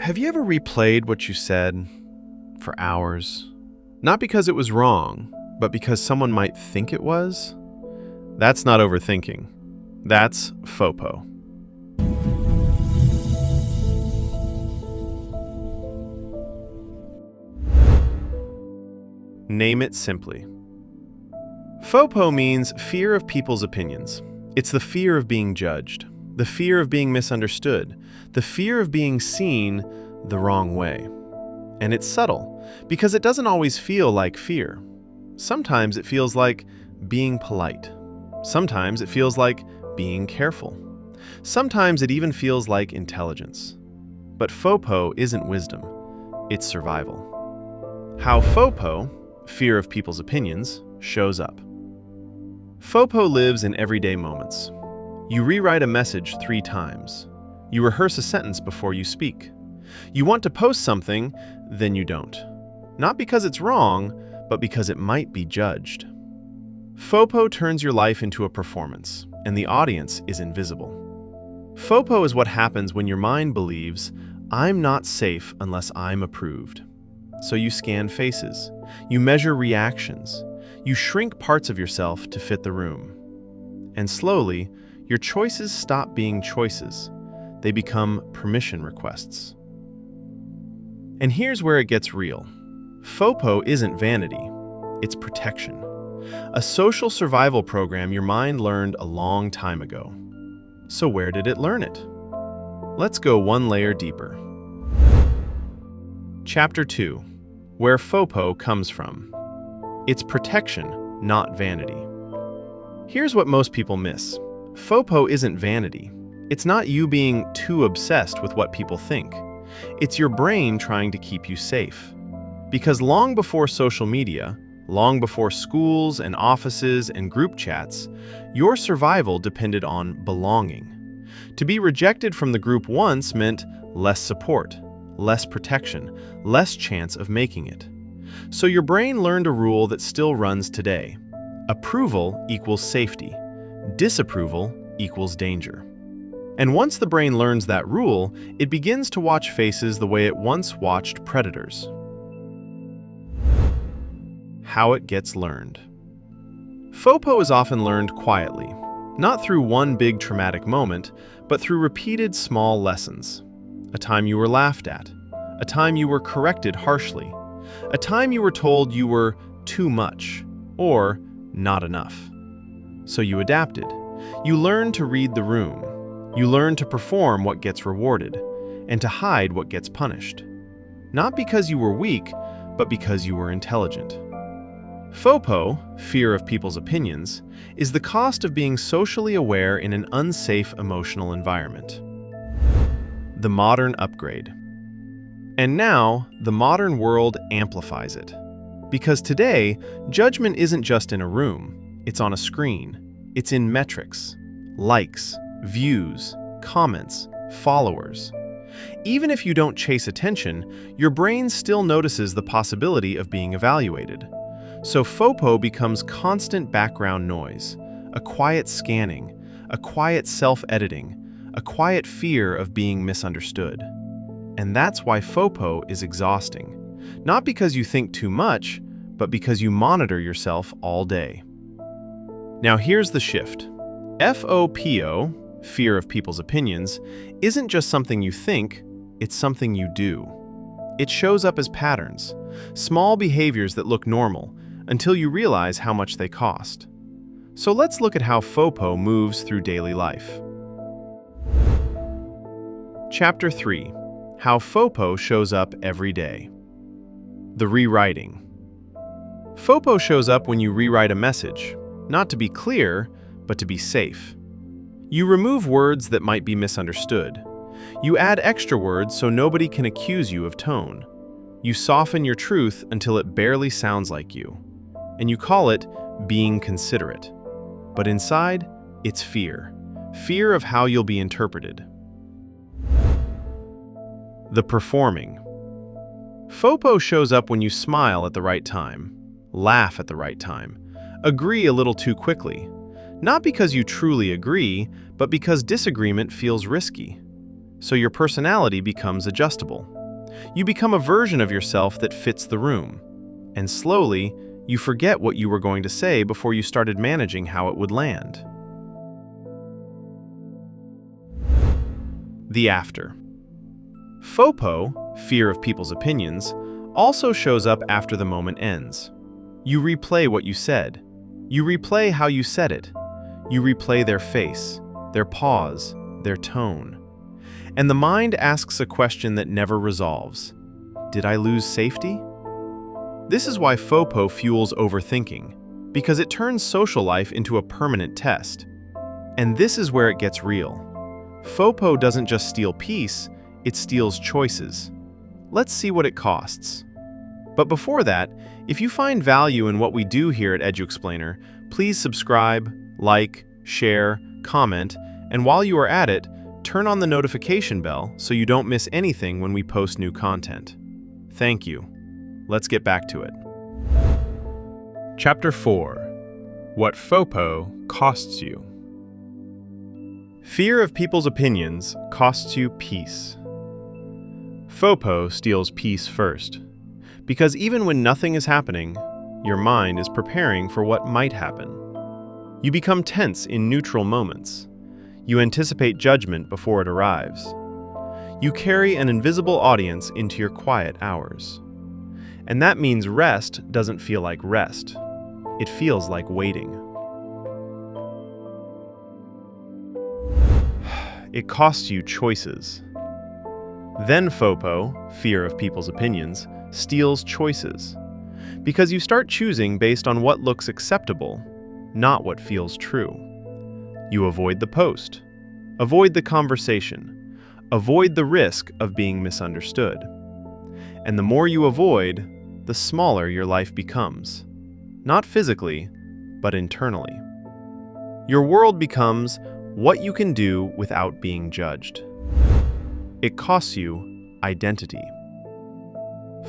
Have you ever replayed what you said for hours? Not because it was wrong, but because someone might think it was? That's not overthinking. That's FOPO. Name it simply. FOPO means fear of people's opinions. It's the fear of being judged, the fear of being misunderstood, the fear of being seen the wrong way. And it's subtle, because it doesn't always feel like fear. Sometimes it feels like being polite. Sometimes it feels like being careful. Sometimes it even feels like intelligence. But FOPO isn't wisdom, it's survival. How FOPO, fear of people's opinions, shows up. FOPO lives in everyday moments. You rewrite a message 3 times. You rehearse a sentence before you speak. You want to post something, then you don't. Not because it's wrong, but because it might be judged. FOPO turns your life into a performance, and the audience is invisible. FOPO is what happens when your mind believes, I'm not safe unless I'm approved. So you scan faces, you measure reactions, you shrink parts of yourself to fit the room. And slowly, your choices stop being choices. They become permission requests. And here's where it gets real. FOPO isn't vanity, it's protection. A social survival program your mind learned a long time ago. So where did it learn it? Let's go one layer deeper. Chapter 2. Where FOPO comes from. It's protection, not vanity. Here's what most people miss. FOPO isn't vanity. It's not you being too obsessed with what people think. It's your brain trying to keep you safe. Because long before social media, long before schools and offices and group chats, your survival depended on belonging. To be rejected from the group once meant less support, less protection, less chance of making it. So your brain learned a rule that still runs today. Approval equals safety. Disapproval equals danger. And once the brain learns that rule, it begins to watch faces the way it once watched predators. How it gets learned. FOPO is often learned quietly, not through one big traumatic moment, but through repeated small lessons. A time you were laughed at, a time you were corrected harshly, a time you were told you were too much or not enough. So you adapted. You learned to read the room. You learn to perform what gets rewarded, and to hide what gets punished. Not because you were weak, but because you were intelligent. FOPO, fear of people's opinions, is the cost of being socially aware in an unsafe emotional environment. The modern upgrade. And now, the modern world amplifies it. Because today, judgment isn't just in a room, it's on a screen. It's in metrics, likes, views, comments, followers. Even if you don't chase attention, your brain still notices the possibility of being evaluated. So FOPO becomes constant background noise, a quiet scanning, a quiet self-editing, a quiet fear of being misunderstood. And that's why FOPO is exhausting. Not because you think too much, but because you monitor yourself all day. Now here's the shift. FOPO, fear of people's opinions, isn't just something you think, it's something you do. It shows up as patterns, small behaviors that look normal, until you realize how much they cost. So let's look at how FOPO moves through daily life. Chapter 3. How FOPO shows up every day. The rewriting. FOPO shows up when you rewrite a message, not to be clear, but to be safe. You remove words that might be misunderstood. You add extra words so nobody can accuse you of tone. You soften your truth until it barely sounds like you. And you call it being considerate. But inside, it's fear. Fear of how you'll be interpreted. The performing. FOPO shows up when you smile at the right time, laugh at the right time, agree a little too quickly. Not because you truly agree, but because disagreement feels risky. so your personality becomes adjustable. You become a version of yourself that fits the room, and slowly, you forget what you were going to say before you started managing how it would land. The after. FOPO, fear of people's opinions, also shows up after the moment ends. You replay what you said. You replay how you said it. You replay their face, their pause, their tone. And the mind asks a question that never resolves. Did I lose safety? This is why FOPO fuels overthinking, because it turns social life into a permanent test. And this is where it gets real. FOPO doesn't just steal peace, it steals choices. Let's see what it costs. But before that, if you find value in what we do here at EduXplainer, please subscribe, like, share, comment, and while you are at it, turn on the notification bell so you don't miss anything when we post new content. Thank you. Let's get back to it. Chapter 4. What FOPO costs you. Fear of people's opinions costs you peace. FOPO steals peace first, because even when nothing is happening, your mind is preparing for what might happen. You become tense in neutral moments. You anticipate judgment before it arrives. You carry an invisible audience into your quiet hours. And that means rest doesn't feel like rest. It feels like waiting. It costs you choices. Then FOPO, fear of people's opinions, steals choices. Because you start choosing based on what looks acceptable, not what feels true. You avoid the post, avoid the conversation, avoid the risk of being misunderstood. And the more you avoid, the smaller your life becomes. Not physically, but internally. Your world becomes what you can do without being judged. It costs you identity.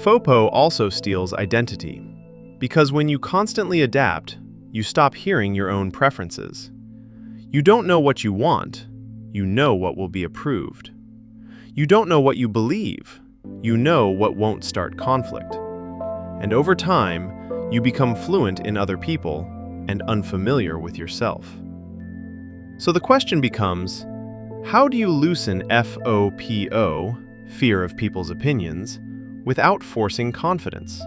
FOPO also steals identity, because when you constantly adapt, you stop hearing your own preferences. You don't know what you want, you know what will be approved. You don't know what you believe, you know what won't start conflict. And over time, you become fluent in other people and unfamiliar with yourself. So the question becomes, how do you loosen FOPO, fear of people's opinions, without forcing confidence?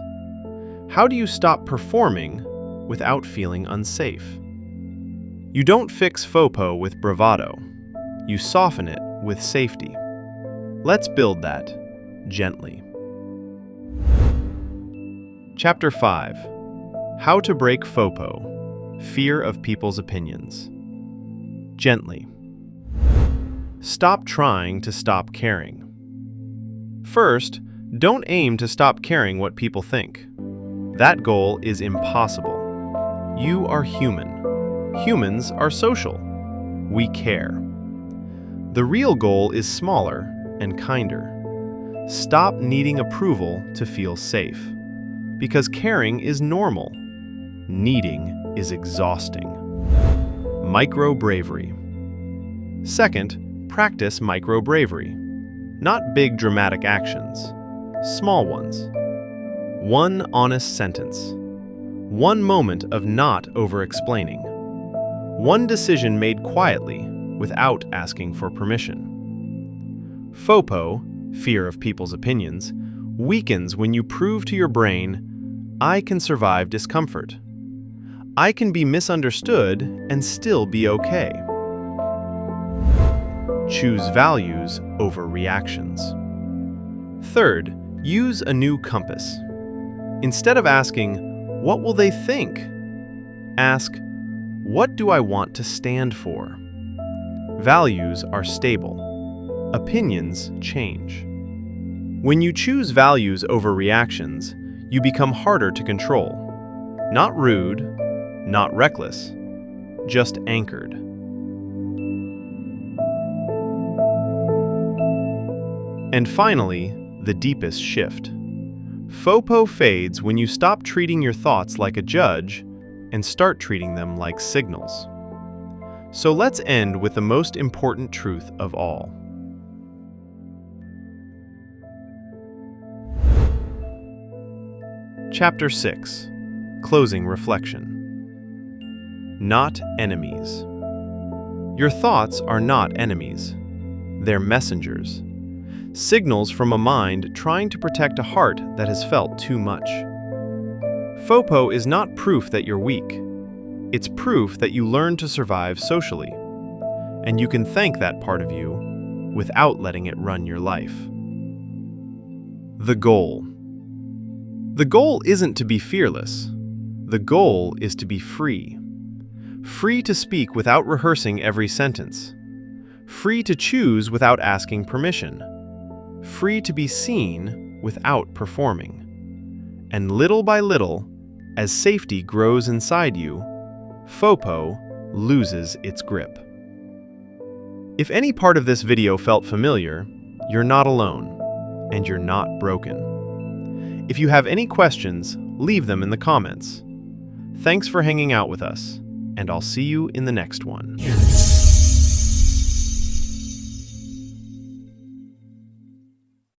How do you stop performing without feeling unsafe? You don't fix FOPO with bravado. You soften it with safety. Let's build that gently. Chapter 5. How to break FOPO, fear of people's opinions. Gently. Stop trying to stop caring. First, don't aim to stop caring what people think. That goal is impossible. You are human. Humans are social. We care. The real goal is smaller and kinder. Stop needing approval to feel safe. Because caring is normal. Needing is exhausting. Micro-bravery. Second, practice micro-bravery. Not big dramatic actions. Small ones. One honest sentence. One moment of not over-explaining. One decision made quietly without asking for permission. FOPO, fear of people's opinions, weakens when you prove to your brain, I can survive discomfort. I can be misunderstood and still be okay. Choose values over reactions. Third, use a new compass. Instead of asking, what will they think? Ask, what do I want to stand for? Values are stable. Opinions change. When you choose values over reactions, you become harder to control. Not rude, not reckless, just anchored. And finally, the deepest shift. FOPO fades when you stop treating your thoughts like a judge and start treating them like signals. So let's end with the most important truth of all. Chapter 6. Closing Reflection. Not enemies. Your thoughts are not enemies. They're messengers. Signals from a mind trying to protect a heart that has felt too much. FOPO is not proof that you're weak. It's proof that you learn to survive socially. And you can thank that part of you without letting it run your life. The goal. The goal isn't to be fearless. The goal is to be free. Free to speak without rehearsing every sentence. Free to choose without asking permission. Free to be seen without performing. And little by little, as safety grows inside you, FOPO loses its grip. If any part of this video felt familiar, you're not alone, and you're not broken. If you have any questions, leave them in the comments. Thanks for hanging out with us, and I'll see you in the next one.